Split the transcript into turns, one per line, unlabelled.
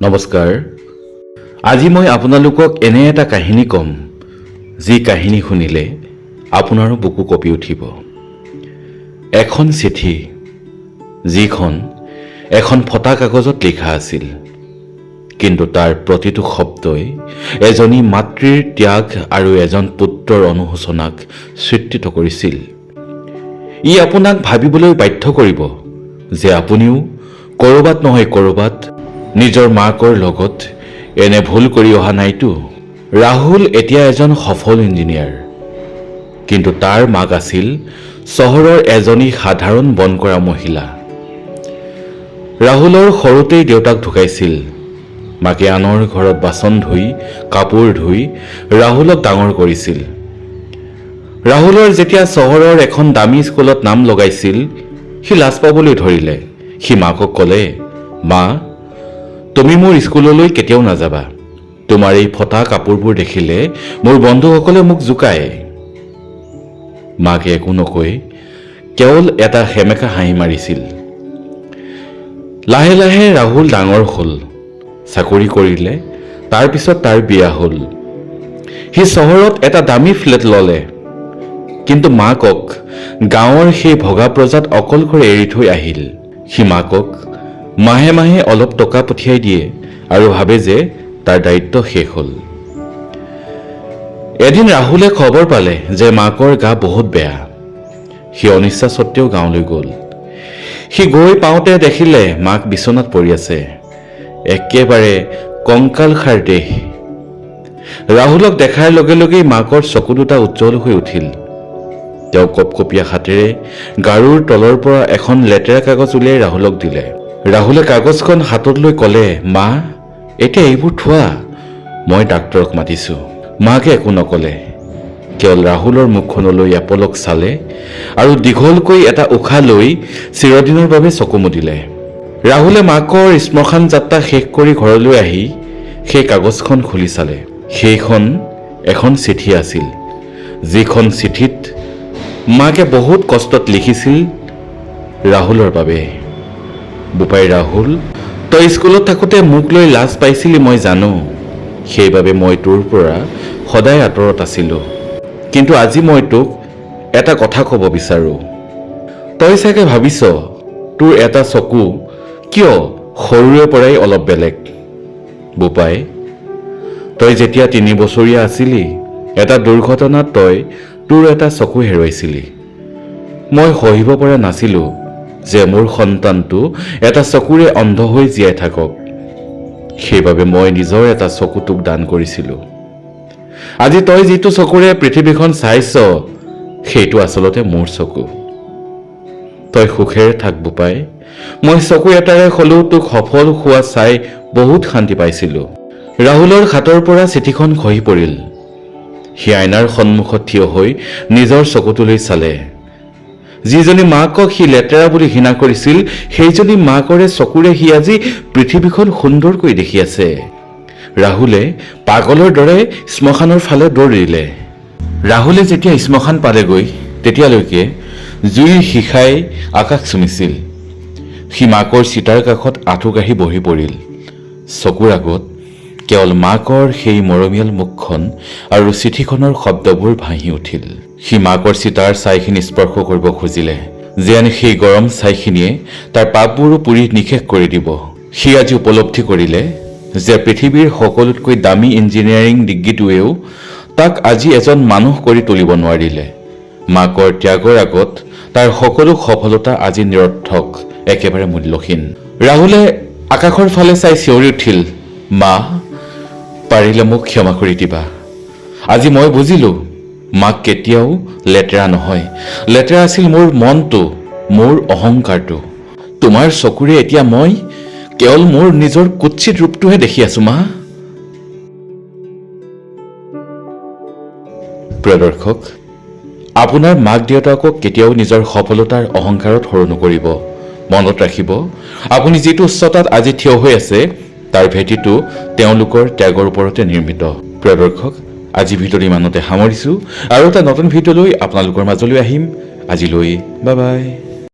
নমস্কাৰ। আজি মই আপোনালোকক এনে এটা কাহিনী ক'ম, যি কাহিনী শুনিলে আপোনাৰো বুকু কঁপি উঠিব। এখন চিঠি, যিখন এখন ফটা কাগজত লিখা আছিল, কিন্তু তাৰ প্ৰতিটো শব্দই এজনী মাতৃৰ ত্যাগ আৰু এজন পুত্ৰৰ অনুশোচনাক চিত্ৰিত কৰিছিল। ই আপোনাক ভাবিবলৈ বাধ্য কৰিব যে আপুনিও ক'ৰবাত নহয় ক'ৰবাত নিজৰ মাকৰ লগত এনে ভুল কৰি অহা নাইতো। ৰাহুল এতিয়া এজন সফল ইঞ্জিনিয়াৰ, কিন্তু তাৰ মাক আছিল চহৰৰ এজনী সাধাৰণ বন কৰা মহিলা। ৰাহুলৰ সৰুতেই দেউতাক ঢুকাইছিল। মাকে আনৰ ঘৰত বাচন ধুই, কাপোৰ ধুই ৰাহুলক ডাঙৰ কৰিছিল। ৰাহুলৰ যেতিয়া চহৰৰ এখন দামী স্কুলত নাম লগাইছিল, সি লাজ পাবলৈ ধৰিলে। সি মাকক ক'লে, মা, তুমি মোৰ স্কুললৈ কেতিয়াও নাযাবা। তোমাৰ এই ফটা কাপোৰবোৰ দেখিলে মোৰ বন্ধুসকলে মোক জোকায়। মাকে একো নকৈ কেৱল এটা সেমেকা হাঁহি মাৰিছিল। লাহে লাহে ৰাহুল ডাঙৰ হ'ল, চাকৰি কৰিলে, তাৰপিছত তাৰ বিয়া হ'ল। সি চহৰত এটা দামী ফ্লেট ল'লে, কিন্তু মাকক গাঁৱৰ সেই ভগা প্ৰজাত অকলশৰে এৰি থৈ আহিল। সি মাকক মাহে মাহে অলপ টকা পঠিয়াই দিয়ে আৰু ভাবে যে তাৰ দায়িত্ব শেষ হ'ল। এদিন ৰাহুলে খবৰ পালে যে মাকৰ গা বহুত বেয়া। সি অনিচ্ছা সত্ত্বেও গাঁৱলৈ গ'ল। সি গৈ পাওঁতে দেখিলে মাক বিচনাত পৰি আছে, একেবাৰে কংকালসাৰ দেহ। ৰাহুলক দেখাৰ লগে লগেই মাকৰ চকু দুটা উজ্জ্বল হৈ উঠিল। তেওঁ কপকপীয়া হাতেৰে গাৰুৰ তলৰ পৰা এখন লেতেৰা কাগজ উলিয়াই ৰাহুলক দিলে। ৰাহুলে কাগজখন হাতত লৈ ক'লে, মা, এতিয়া এইবোৰ থোৱা, মই ডাক্তৰক মাতিছোঁ। মাকে একো নক'লে, কেৱল ৰাহুলৰ মুখখনলৈ এপলক চালে আৰু দীঘলকৈ এটা উশাহ লৈ চিৰদিনৰ বাবে চকু মুদিলে। ৰাহুলে মাকৰ শ্মশান যাত্ৰা শেষ কৰি ঘৰলৈ আহি সেই কাগজখন খুলি চালে। সেইখন এখন চিঠি আছিল, যিখন চিঠিত মাকে বহুত কষ্টত লিখিছিল ৰাহুলৰ বাবে। বোপাই ৰাহুল, তই স্কুলত থাকোঁতে মোক লৈ লাজ পাইছিলি মই জানো, সেইবাবে মই তোৰ পৰা সদায় আঁতৰত আছিলোঁ। কিন্তু আজি মই তোক এটা কথা ক'ব বিচাৰোঁ। তই চাগে ভাবিছ তোৰ এটা চকু কিয় সৰুৰে পৰাই অলপ বেলেগ। বোপাই, তই যেতিয়া 3 বছৰীয়া আছিলি, এটা দুৰ্ঘটনাত তই তোৰ এটা চকু হেৰুৱাইছিলি। মই সহিব পৰা নাছিলোঁ যে মোৰ সন্তানটো এটা চকুৰে অন্ধ হৈ জীয়াই থাকক। সেইবাবে মই নিজৰ এটা চকু তোক দান কৰিছিলোঁ। আজি তই যিটো চকুৰে পৃথিৱীখন চাইছ, সেইটো আচলতে মোৰ চকু। তই সুখেৰে থাক বোপাই। মই চকু এটাৰে হ'লেও তোক সফল হোৱা চাই বহুত শান্তি পাইছিলোঁ। ৰাহুলৰ হাতৰ পৰা চিঠিখন খহি পৰিল। সি আইনাৰ সন্মুখত থিয় হৈ নিজৰ চকুটোলৈ চালে। যিজনী মাকক সি লেতেৰা বুলি ঘৃণা কৰিছিল, সেইজনী মাকৰে চকুৰে সি আজি পৃথিৱীখন সুন্দৰকৈ দেখি আছে। ৰাহুলে পাগলৰ দৰে শ্মশানৰ ফালে দৌৰিলে। ৰাহুলে যেতিয়া শ্মশান পালেগৈ, তেতিয়ালৈকে জুইৰ শিখাই আকাশ চুমিছিল। সি মাকৰ চিতাৰ কাষত আঁঠুকাঢ়ি বহি পৰিল। চকুৰ আগত কেৱল মাকৰ সেই মৰমীয়াল মুখখন আৰু চিঠিখনৰ শব্দবোৰ ভাহি উঠিল। সি মাকৰ চিতাৰ ছাইখিনি স্পৰ্শ কৰিব খুজিলে, যেন সেই গৰম ছাইখিনিয়ে তাৰ পাপবোৰো পুৰি নিশেষ কৰি দিব। সি আজি উপলব্ধি কৰিলে যে পৃথিৱীৰ সকলোতকৈ দামী ইঞ্জিনিয়াৰিং ডিগ্ৰীটোৱেও তাক আজি এজন মানুহ কৰি তুলিব নোৱাৰিলে। মাকৰ ত্যাগৰ আগত তাৰ সকলো সফলতা আজি নিৰৰ্থক, একেবাৰে মূল্যহীন। ৰাহুলে আকাশৰ ফালে চাই চিঞৰি উঠিল, মা, পাৰিলে মোক ক্ষমা কৰি দিবা। আজি মই বুজিলোঁ মাক কেতিয়াও লেতেৰা নহয়, লেতেৰা আছিল মোৰ মনটো, মোৰ অহংকাৰটো। তোমাৰ চকুৰে এতিয়া মই কেৱল মোৰ নিজৰ কুৎসিত ৰূপটোহে দেখি আছো মা। প্ৰিয় দৰ্শক, আপোনাৰ মাক দেউতাকক কেতিয়াও নিজৰ সফলতাৰ অহংকাৰত সৰু নকৰিব। মনত ৰাখিব, আপুনি যিটো উচ্চতাত আজি থিয় হৈ আছে, তাৰ ভেটিটো তেওঁলোকৰ ত্যাগৰ ওপৰতে নিৰ্মিত। প্ৰিয় দৰ্শক, আজি ভিডিঅ'টো ইমানতে সামৰিছোঁ আৰু এটা নতুন ভিডিঅ' লৈ আপোনালোকৰ মাজলৈ আহিম। আজিলৈ বাই বাই।